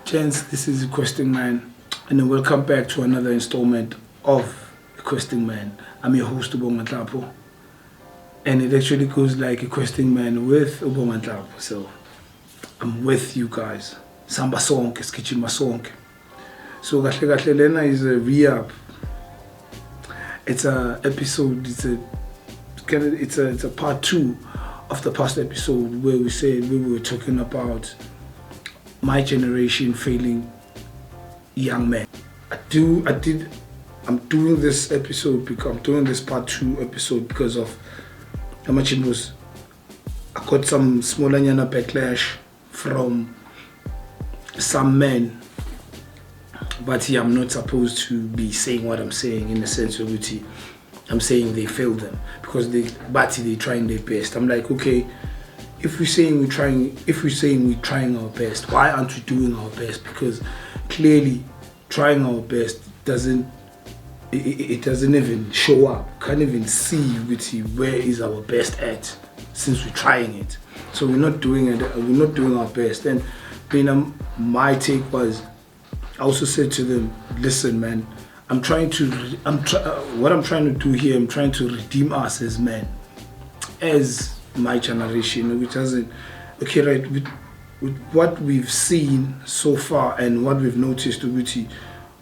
Gents, this is Questing Man, and welcome back to another installment of Questing Man. I'm your host, Ubonga, and it actually goes like a Questing Man with Ubonga. So I'm with you guys. Samba song, skichima song. So Gahle Lena is a re-up. It's a episode. It's a part 2 of the past episode where we were talking about my generation failing young men. I'm doing this episode because I'm doing this part 2 episode because of how much it was. I got some smaller backlash from some men, but yeah, I'm not supposed to be saying what I'm saying in the sense of which I'm saying they failed them because they're trying their best. I'm like, okay, if we're saying we're trying our best, why aren't we doing our best? Because clearly trying our best doesn't even show up. Can't even see where is our best at since we're trying it. So we're not doing it. We're not doing our best. And my take was, I also said to them, listen, man, what I'm trying to do here, I'm trying to redeem us as men, as my generation, which hasn't, okay, right, with what we've seen so far and what we've noticed, we're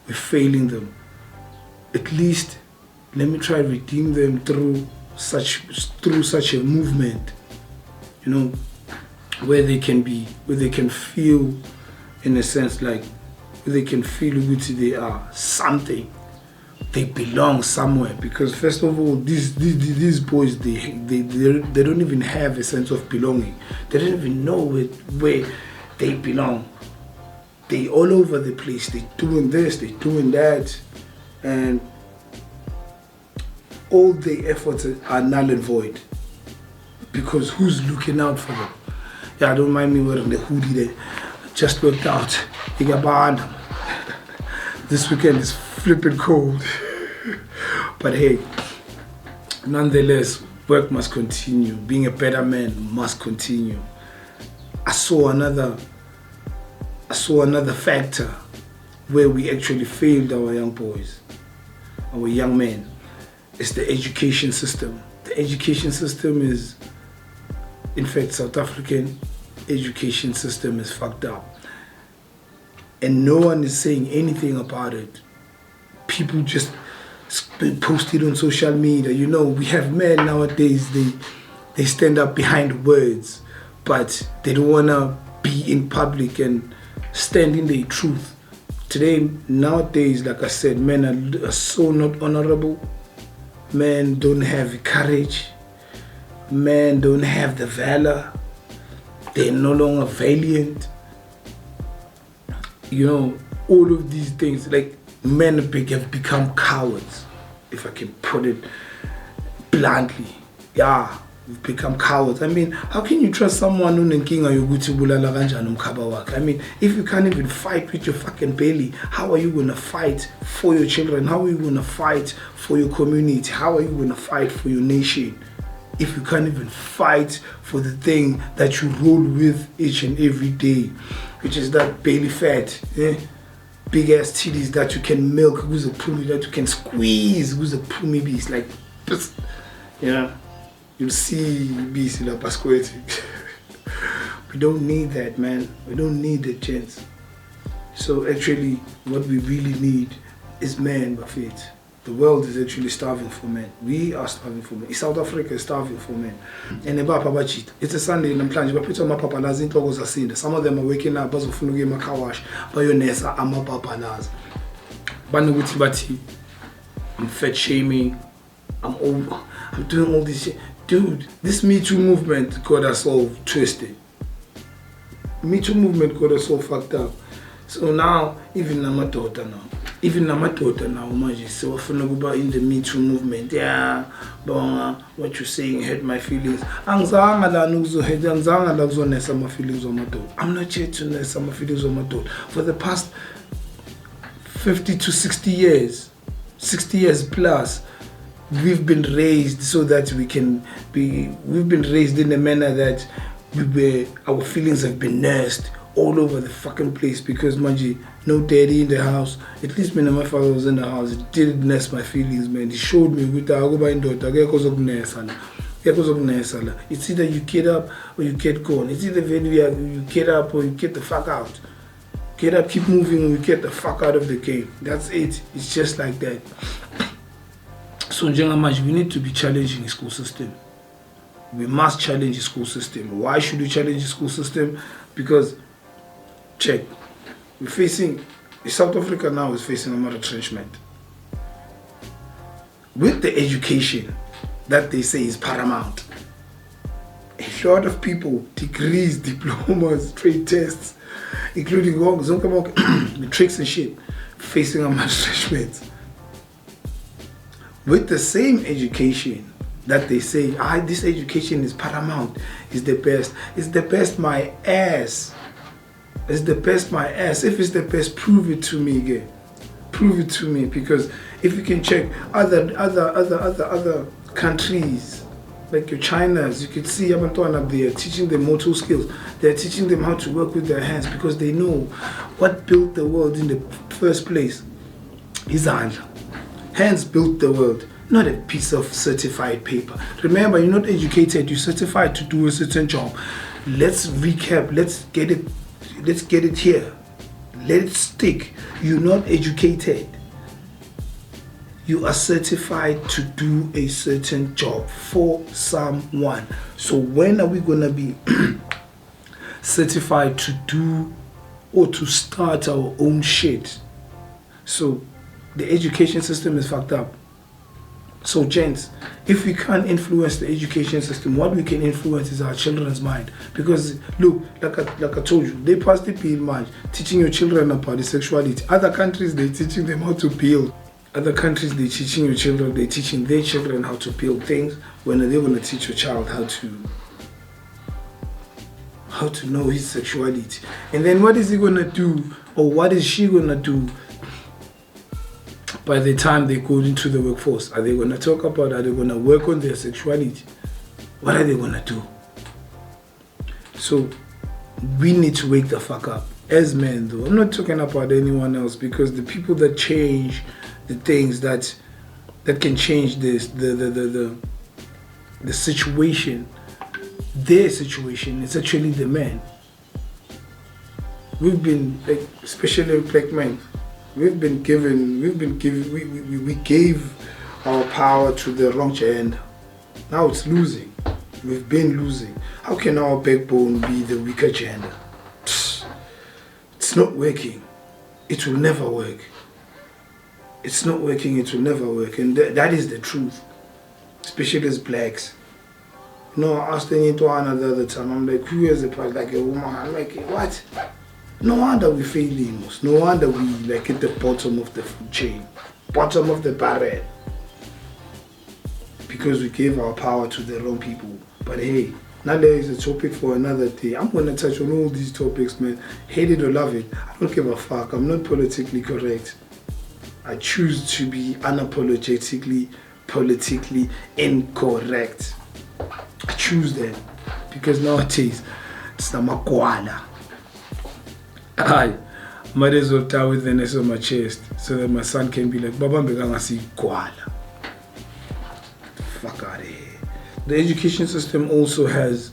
failing them. At least let me try to redeem them through such a movement, where they can feel, in a sense, like where they can feel they are something. They belong somewhere, because first of all, these boys, they don't even have a sense of belonging. They don't even know where they belong. They all over the place. They doing this, they doing that, and all their efforts are null and void. Because who's looking out for them? Yeah, don't mind me wearing the hoodie there. Just worked out. This weekend is flipping cold. But hey, nonetheless, work must continue. Being a better man must continue. I saw another factor where we actually failed our young boys, our young men. It's the education system. The education system is, in fact, South African education system is fucked up. And no one is saying anything about it. People just post it on social media. We have men nowadays, they stand up behind words, but they don't want to be in public and stand in their truth. Nowadays, like I said, men are so not honorable. Men don't have courage. Men don't have the valor. They're no longer valiant. All of these things, like men have become cowards, if I can put it bluntly. Yeah, we've become cowards. I mean, how can you trust someone who's I mean, if you can't even fight with your fucking belly, how are you going to fight for your children? How are you going to fight for your community? How are you going to fight for your nation? If you can't even fight for the thing that you roll with each and every day, which is that belly fat, big ass titties that you can milk, who's a pumi that you can squeeze, who's a pumi beast, like, you see beast in a pasquete. We don't need that, man. We don't need the gents. So actually, what we really need is men, Buffett. The world is actually starving for men. We are starving for men. South Africa is starving for men. And it's a Sunday in the some of them are waking up, I'm fat shaming. I'm doing all this shit. Dude, this Me Too movement got us all twisted. Me Too movement got us all fucked up. So now, even my daughter now, Maji, so often in the Me Too movement, yeah, but what you're saying hurt my feelings. I'm not here to ness my feelings on my daughter. For the past 50 to 60 years plus, we've been raised so that we've been raised in a manner that our feelings have been nursed. all over the fucking place because manji, no daddy in the house. At least when my father was in the house, it didn't nest my feelings, man. He showed me with the it's either you get up or you get gone. It's either you get up or you get the fuck out. Get up, keep moving, or you get the fuck out of the game. That's it. It's just like that. So we need to be challenging the school system. We must challenge the school system. Why should we challenge the school system? Because check, we're facing, South Africa now is facing a lot of retrenchment. With the education that they say is paramount, a lot of people, degrees, diplomas, trade tests, including the tricks and shit, facing a lot of retrenchment. With the same education that they say, this education is paramount, is the best. It's the best, my ass. It's the best, my ass. If it's the best, prove it to me again. Prove it to me, because if you can check other countries, like your Chinas, you could see Abantwana, they are teaching them motor skills. They're teaching them how to work with their hands because they know what built the world in the first place is hand. Hands built the world, not a piece of certified paper. Remember, you're not educated, you're certified to do a certain job. Let's recap, let's get it here. Let it stick. You're not educated. You are certified to do a certain job for someone. So when are we gonna be certified to do or to start our own shit? So the education system is fucked up. So gents, if we can't influence the education system, what we can influence is our children's mind. Because look, like I told you, they passed the bill, man, teaching your children about the sexuality. Other countries, they're teaching them how to build. Other countries, they're teaching your children, they're teaching their children how to build things. When are they going to teach your child how to know his sexuality? And then what is he going to do, or what is she going to do by the time they go into the workforce? Are they going to talk about, are they going to work on their sexuality? What are they going to do? So we need to wake the fuck up as men, though. I'm not talking about anyone else, because the people that change the things that can change this, the situation, their situation, is actually the men. We've been, like, especially black men, we gave our power to the wrong gender. Now it's losing. We've been losing. How can our backbone be the weaker gender? It's not working. It will never work. It's not working, it will never work. And that is the truth. Especially as blacks. You know, I was thinking to Anna the other time, I'm like, who is it like a woman? I'm like, what? No wonder we failing. No wonder we like at the bottom of the food chain. Bottom of the barrel. Because we gave our power to the wrong people. But hey, now there is a topic for another day. I'm going to touch on all these topics, man. Hate it or love it, I don't give a fuck. I'm not politically correct. I choose to be unapologetically, politically incorrect. I choose that. Because nowadays, it's namakwala. I might as well tie with the nest on my chest so that my son can be like, Baba Mbeganga si koala. Fuck out of here. The education system also has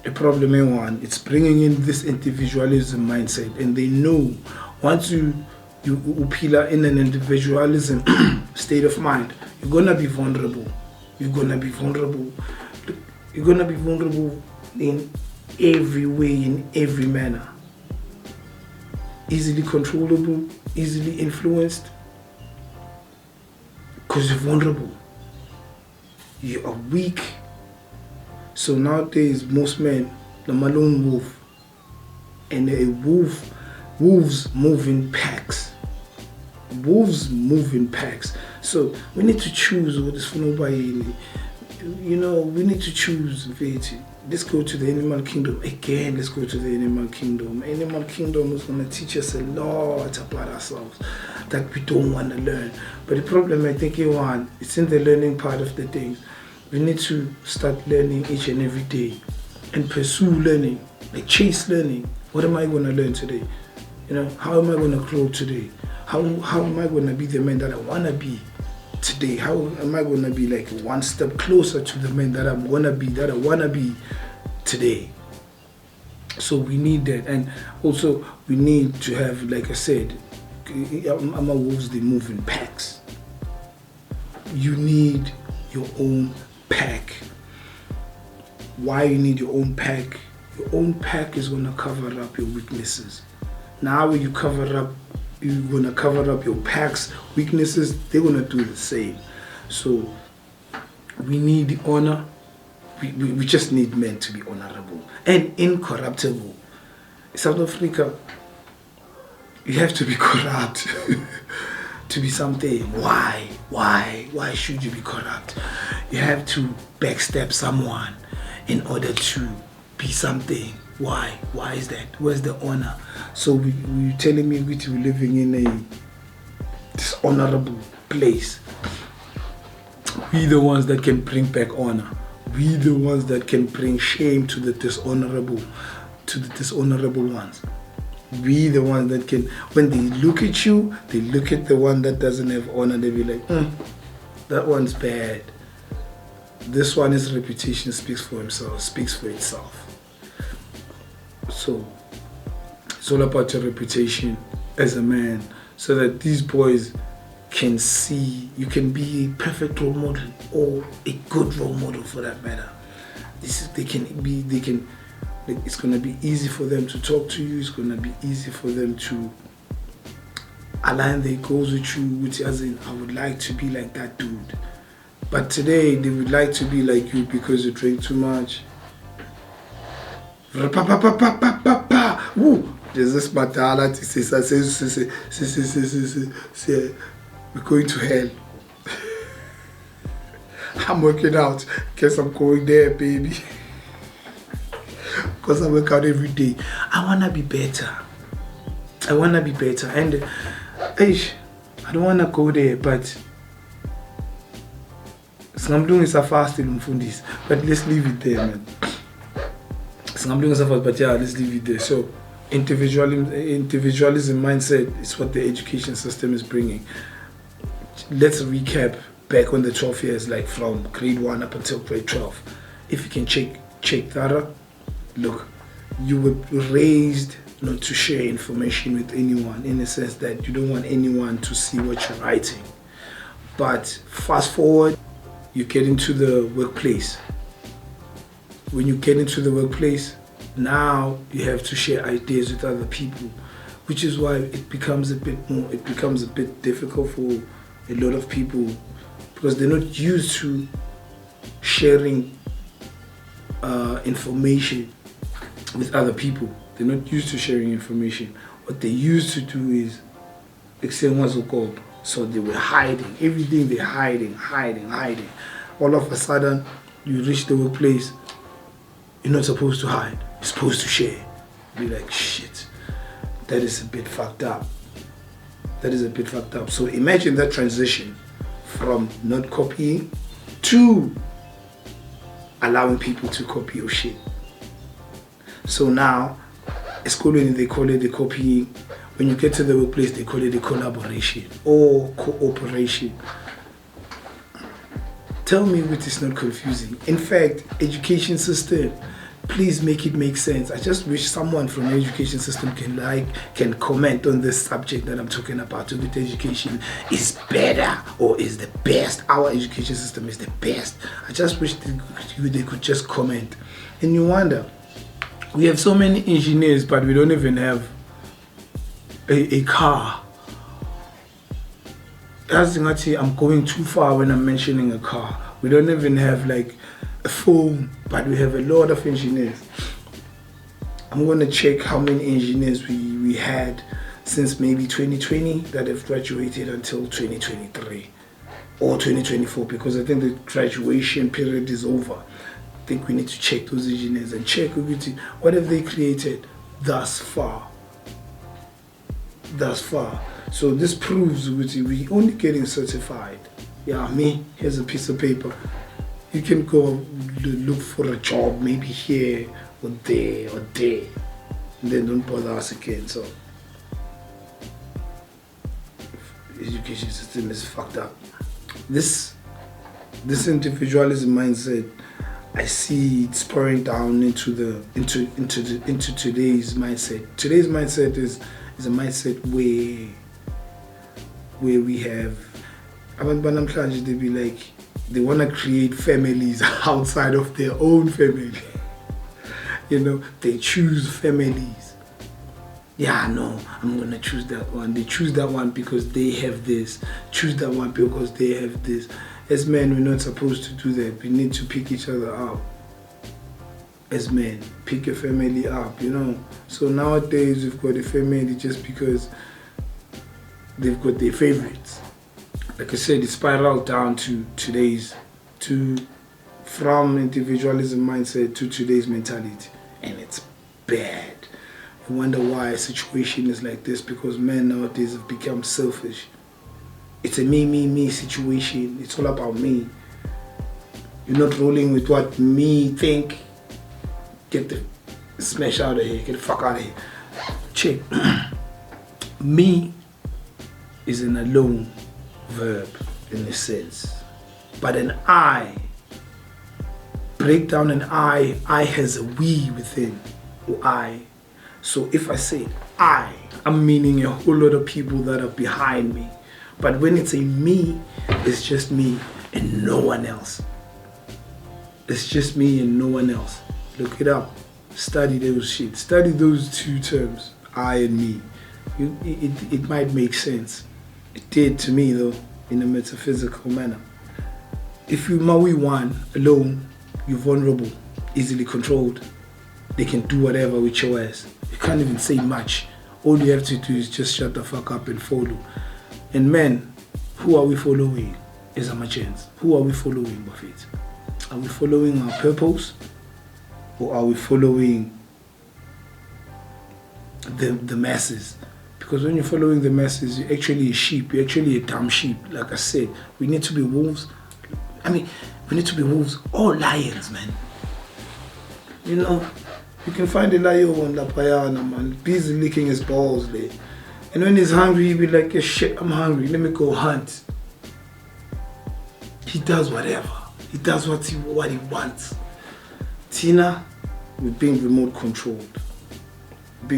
a problem in one. It's bringing in this individualism mindset, and they know once you pillar in an individualism state of mind, you're gonna be vulnerable. You're gonna be vulnerable. You're gonna be vulnerable in every way, in every manner. Easily controllable, easily influenced, because you're vulnerable. You are weak. So nowadays, most men, the lone wolf, and wolves move in packs. Wolves move in packs. So we need to choose what is for nobody. You know, we need to choose. Let's go to the animal kingdom. Again, let's go to the animal kingdom. Animal kingdom is going to teach us a lot about ourselves that we don't want to learn. But the problem, I think, it's in the learning part of the things. We need to start learning each and every day and pursue learning, like chase learning. What am I going to learn today? How am I going to grow today? How am I going to be the man that I want to be today? How am I going to be like one step closer to the man that I want to be today? So we need that. And also we need to have, like I said, wolves, they move in packs. You need your own pack. Why you need your own pack? Your own pack is going to cover up your weaknesses. Now when you're going to cover up your pack's weaknesses, they're going to do the same. So we need honor. We just need men to be honorable and incorruptible. South Africa, you have to be corrupt to be something. Why? Why should you be corrupt? You have to backstab someone in order to be something. Why? Why is that? Where's the honor? So you're telling me we're living in a dishonorable place. We the ones that can bring back honor. We the ones that can bring shame to the dishonorable ones. We the ones that can, when they look at you, they look at the one that doesn't have honor, they be like, that one's bad. This one, his reputation speaks for itself. So it's all about your reputation as a man, so that these boys can see you can be a perfect role model or a good role model for that matter. It's going to be easy for them to talk to you. It's going to be easy for them to align their goals with you, which as in, I would like to be like that dude. But today they would like to be like you because you drink too much. Woo! There's this matala says we're going to hell. I'm working out. Guess I'm going there, baby. Because I work out every day. I want to be better. And I don't want to go there, but I'm doing a fasting for this. But let's leave it there, man. I'm doing a fast, but yeah, let's leave it there. So individualism mindset is what the education system is bringing. Let's recap back on the 12 years, like from grade 1 up until grade 12. If you can check that up, look, you were raised not to share information with anyone, in the sense that you don't want anyone to see what you're writing. But fast forward, you get into the workplace. When you get into the workplace, now you have to share ideas with other people, which is why it becomes a bit difficult for a lot of people, because they're not used to sharing information with other people. They're not used to sharing information. What they used to do is so they were hiding everything. They're hiding. All of a sudden, you reach the workplace. You're not supposed to hide. You're supposed to share. Be like, shit, that is a bit fucked up. So imagine that transition from not copying to allowing people to copy your shit. So now, schooling, they call it the copying. When you get to the workplace, they call it the collaboration or cooperation. Tell me what is not confusing. In fact, education system, please make it make sense. I just wish someone from the education system can comment on this subject that I'm talking about. So that education is better or is the best. Our education system is the best. I just wish they could just comment. And you wonder, we have so many engineers, but we don't even have a car. I'm going too far when I'm mentioning a car. We don't even have like a phone, but we have a lot of engineers. I'm going to check how many engineers we had since maybe 2020 that have graduated until 2023 or 2024, because I think the graduation period is over. I think we need to check those engineers and check what have they created thus far. So this proves we only getting certified. Yeah, here's a piece of paper. You can go look for a job maybe here or there. and then don't bother us again. So education system is fucked up. This individualism mindset, I see it pouring down into today's mindset. Today's mindset is a mindset where we have they be like, they want to create families outside of their own family. You know, they choose families. Yeah, no, I'm gonna choose that one. They choose that one because they have this. Choose that one because they have this. As men, we're not supposed to do that. We need to pick each other up. As men, pick your family up, you know. So nowadays we've got a family just because they've got their favorites. Like I said, it spiraled down from individualism mindset to today's mentality, and it's bad. I wonder why a situation is like this, because men nowadays have become selfish. It's a me situation. It's all about me. You're not rolling with what me think. Get the smash out of here. Get the fuck out of here. Check. Me is an alone verb in a sense, but an I, break down an I has a we within, or I. So if I say I'm meaning a whole lot of people that are behind me, but when it's a me, it's just me and no one else. It's just me and no one else. Look it up, study those shit, study those two terms, I and me. It might make sense. It did to me though, in a metaphysical manner. If you Maui one alone, you're vulnerable, easily controlled. They can do whatever with your ass. You can't even say much. All you have to do is just shut the fuck up and follow. And men, who are we following? Is our chance. Who are we following, Buffett? Are we following our purpose? Or are we following the masses? Because when you're following the masses, you're actually a sheep. You're actually a dumb sheep. Like I said, we need to be wolves. We need to be wolves or lions, man. You know, you can find a lion on La Payana, man, busy licking his balls there. And when he's hungry, he'll be like, yeah, shit, I'm hungry. Let me go hunt. He does whatever. He does what he wants. Tina, we're being remote controlled. I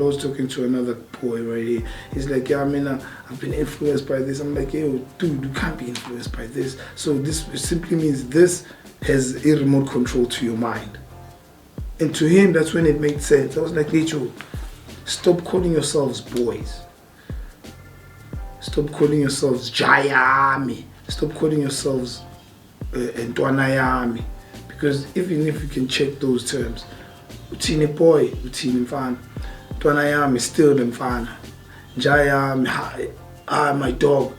was talking to another boy right here. He's like, yeah, I've been influenced by this. I'm like, yo, dude, you can't be influenced by this. So this simply means this has a remote control to your mind. And to him, that's when it made sense. I was like, Rachel, stop calling yourselves boys. Stop calling yourselves Jayami. Stop calling yourselves Ntwanayami. Because even if you can check those terms, Utini boy, Utini mfana. Ntwanayami, still the mfana. Jayami, my dog.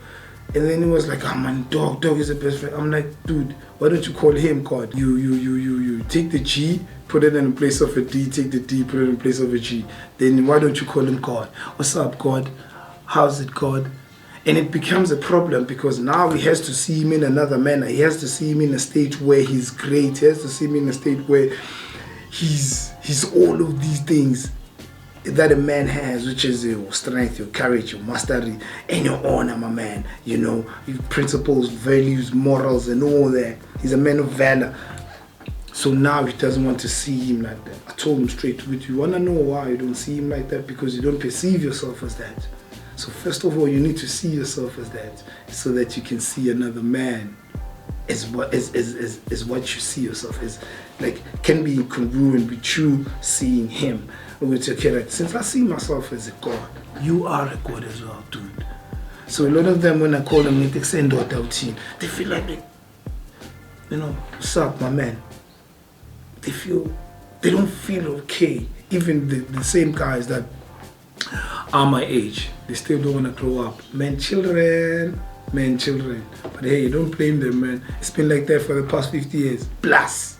And then he was like, man, dog is the best friend. I'm like, dude, why don't you call him God? You take the G, put it in place of a D, take the D, put it in place of a G. Then why don't you call him God? What's up, God? How's it, God? And it becomes a problem because now he has to see him in another manner. He has to see him in a state where he's great. He has to see him in a state where he's all of these things that a man has, which is your strength, your courage, your mastery, and your honor, my man. You know, your principles, values, morals, and all that. He's a man of valor. So now he doesn't want to see him like that. I told him straight to it. You want to know why you don't see him like that? Because you don't perceive yourself as that. So first of all, you need to see yourself as that, so that you can see another man as what you see yourself as. Like, can be congruent with you seeing him. With your character. Since I see myself as a God, you are a God as well, dude. So a lot of them, when I call them, they send out their team. They feel like what's up, my man? They don't feel okay. Even the same guys that are my age, they still don't want to grow up. Men, children. But hey, don't blame them, man. It's been like that for the past 50 years plus.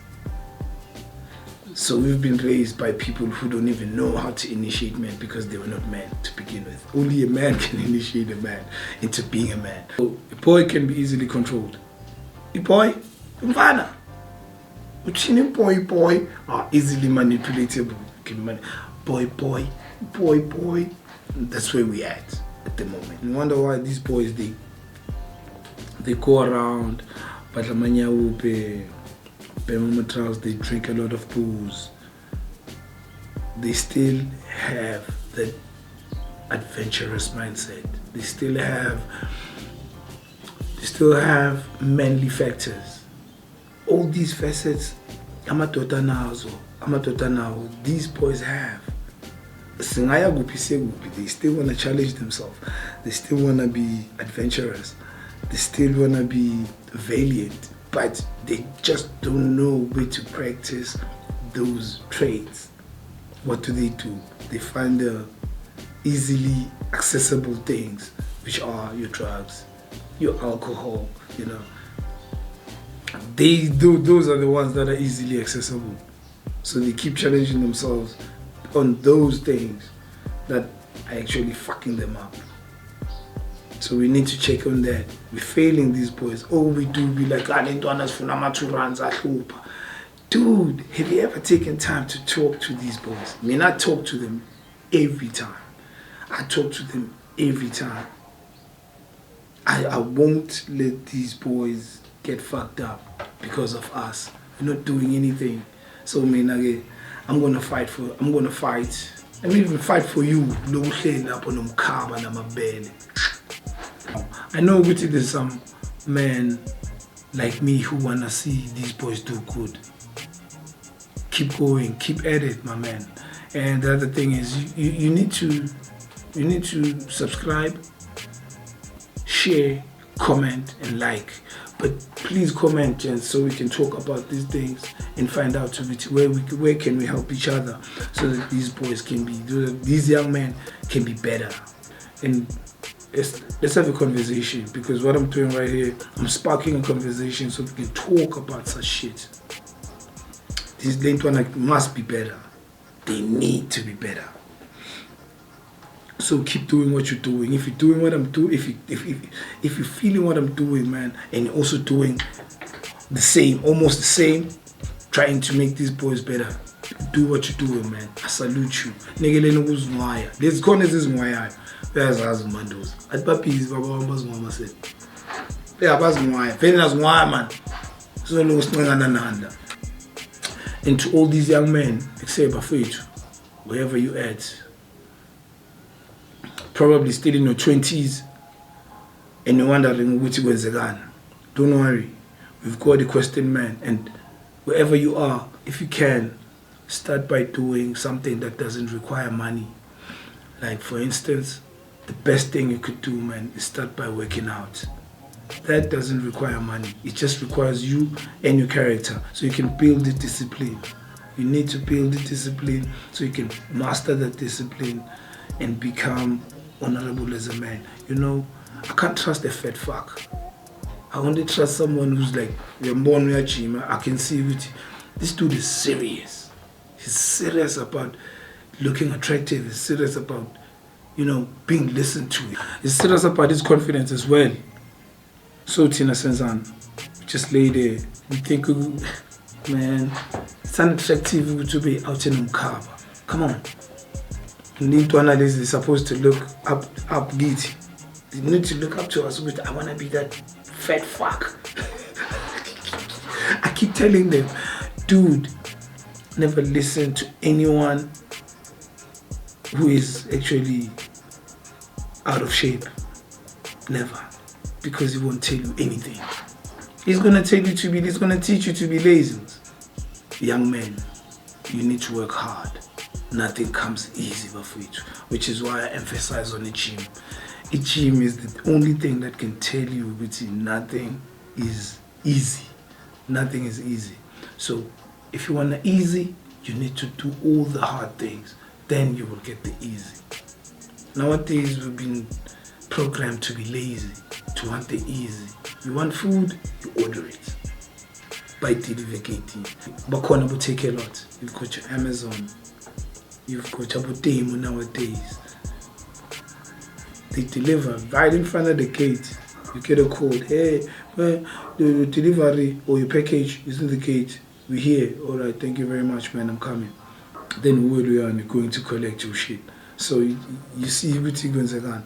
So we've been raised by people who don't even know how to initiate men because they were not men to begin with. Only a man can initiate a man into being a man. So a boy can be easily controlled. A boy, mfana. Boy are easily manipulatable. boy. That's where we at the moment. You wonder why these boys they go around, but they drink a lot of booze. They still have that adventurous mindset. They still have manly factors. All these facets, these boys have. They still want to challenge themselves. They still want to be adventurous. They still want to be valiant. But they just don't know where to practice those traits. What do? They find the easily accessible things, which are your drugs, your alcohol, Those are the ones that are easily accessible. So they keep challenging themselves on those things that are actually fucking them up. So we need to check on that. We're failing these boys. All we do be like, dude, have you ever taken time to talk to these boys? I mean, I talk to them every time. I won't let these boys get fucked up because of us. We're not doing anything. So I'm gonna fight. I'm even fight for you. I know there's some men like me who wanna see these boys do good. Keep going, keep at it, my man. And the other thing is you need to subscribe, share, comment, and like. But please comment, and so we can talk about these things and find out where can we help each other, so that these boys these young men can be better. And let's have a conversation, because what I'm doing right here, I'm sparking a conversation so we can talk about such shit. These Lentwana must be better. They need to be better. So keep doing what you're doing. If you're doing what I'm doing, if you're feeling what I'm doing, man, and you're also doing almost the same, trying to make these boys better, do what you're doing, man. I salute you. Let's go on this mwaya. There's as mandos. At papi baba wambas mama said. Yeah, bas mwaya. Venas mwaya, man. So no nanda. And to all these young men, except Bafetu, wherever you at, probably still in your 20s, and you're wondering which was the gun. Don't worry, we've got a question, man. And wherever you are, if you can, start by doing something that doesn't require money. Like, for instance, the best thing you could do, man, is start by working out. That doesn't require money. It just requires you and your character, so you can build the discipline. You need to build the discipline so you can master that discipline and become honorable as a man. I can't trust a fat fuck. I only trust someone who's like, I can see this dude is serious. He's serious about looking attractive. He's serious about, being listened to. He's serious about his confidence as well. So Tina Senzan, just lay there. We think, man, it's unattractive to be out in Umkaba. Come on. You need to analyze. They're supposed to look up Giti. They need to look up to us with, I want to be that fat fuck. I keep telling them, dude, never listen to anyone who is actually out of shape. Never. Because he won't tell you anything. He's going to teach you to be lazy. Young men, you need to work hard. Nothing comes easy, which is why I emphasize on the gym. The gym is the only thing that can tell you nothing is easy. Nothing is easy. So if you want the easy, you need to do all the hard things. Then you will get the easy. Nowadays, we've been programmed to be lazy, to want the easy. You want food, you order it. By delivery. Bakona will take a lot. You've got your Amazon. You've got your Temu nowadays. They deliver right in front of the gate. You get a call. Hey, well, the delivery or your package is in the gate. We're here. All right, thank you very much, man. I'm coming. then where we are and you're going to collect your shit. So you see what you're going to get.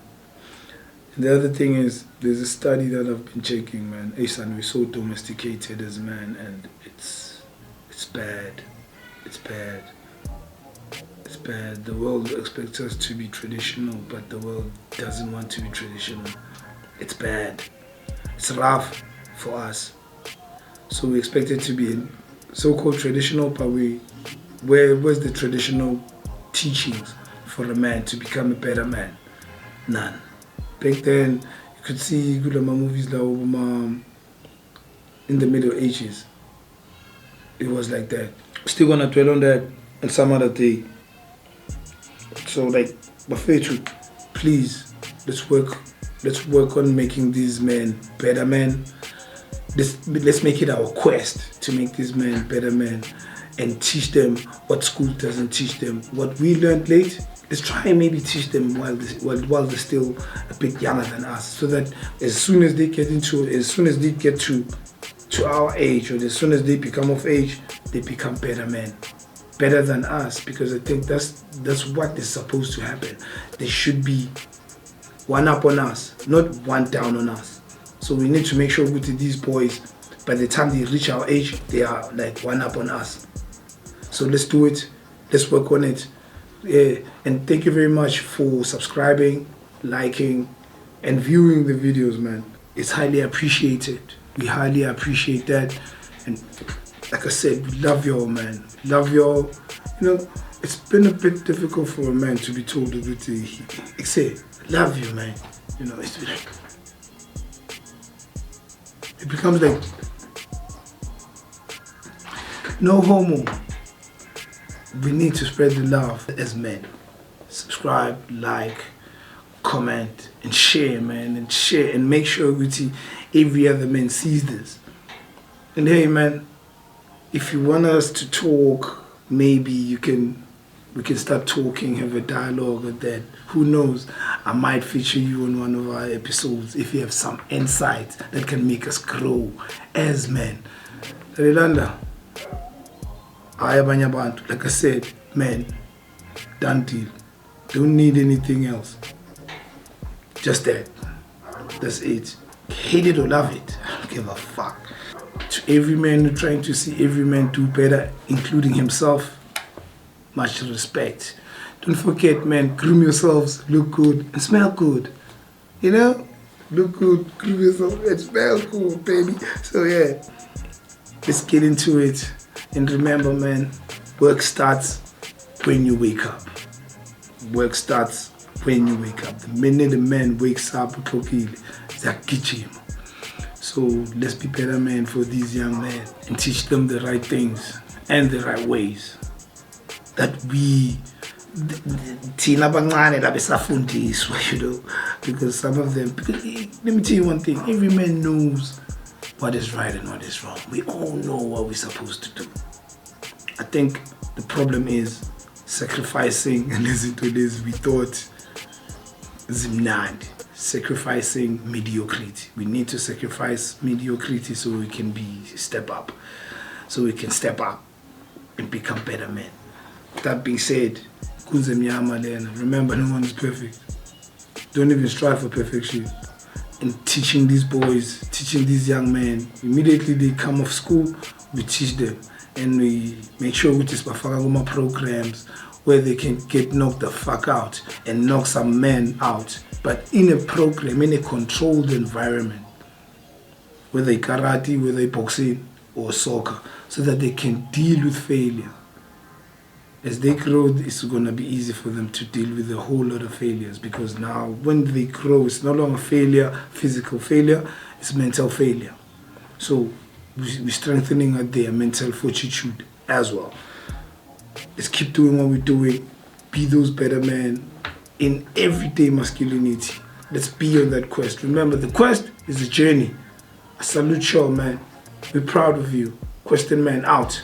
And the other thing is, there's a study that I've been checking, man. Asan, we're so domesticated as man, and it's bad. It's bad. It's bad. The world expects us to be traditional, but the world doesn't want to be traditional. It's bad. It's rough for us. So we expect it to be so-called traditional, but where's the traditional teachings for a man to become a better man? None. Back then, you could see good movies like in the Middle Ages. It was like that. Still gonna dwell on that and some other day. So like, Bafetu, please, let's work on making these men better men. Let's make it our quest to make these men better men and teach them what school doesn't teach them. What we learned late, let's try and maybe teach them while they're still a bit younger than us, so that as soon as they get to our age, or as soon as they become of age, they become better men, better than us. Because I think that's what is supposed to happen. They should be one up on us, not one down on us. So we need to make sure with these boys, by the time they reach our age, they are like one up on us. So let's do it. Let's work on it. Yeah. And thank you very much for subscribing, liking, and viewing the videos, man. It's highly appreciated. We highly appreciate that. And like I said, we love y'all, man. Love y'all. You know, it's been a bit difficult for a man to be told to say, love you, man. You know, it's like, it becomes like, no homo. We need to spread the love as men. Subscribe, like, comment, and share, man. And share, and make sure every other man sees this. And hey, man, if you want us to talk, maybe we can start talking, have a dialogue with that. Who knows? I might feature you on one of our episodes if you have some insights that can make us grow as men. Relanda. Like I said, man, done deal. Don't need anything else. Just that. That's it. Hate it or love it. I don't give a fuck. To every man who's trying to see every man do better, including himself, much respect. Don't forget, man, groom yourselves, look good, and smell good. You know? Look good, groom yourself, and smell good, baby. So yeah, let's get into it. And remember, man, work starts when you wake up. Work starts when you wake up. The minute a man wakes up, so let's be better men for these young men and teach them the right things and the right ways. That we, you know, because some of them, let me tell you one thing, every man knows what is right and what is wrong. We all know what we're supposed to do. I think the problem is sacrificing, and listen to this, we thought Zimnand, sacrificing mediocrity. We need to sacrifice mediocrity so we can step up. So we can step up and become better men. That being said, remember, no one is perfect. Don't even strive for perfection. And teaching these boys, teaching these young men, immediately they come off school, we teach them. And we make sure we just programs where they can get knocked the fuck out and knock some men out. But in a program, in a controlled environment, whether karate, whether boxing or soccer, so that they can deal with failure. As they grow, it's going to be easy for them to deal with a whole lot of failures, because now when they grow, it's no longer failure, physical failure, it's mental failure. So we're strengthening their mental fortitude as well. Let's keep doing what we're doing. Be those better men in everyday masculinity. Let's be on that quest. Remember, the quest is a journey. I salute y'all, man. We're proud of you. Question Man out.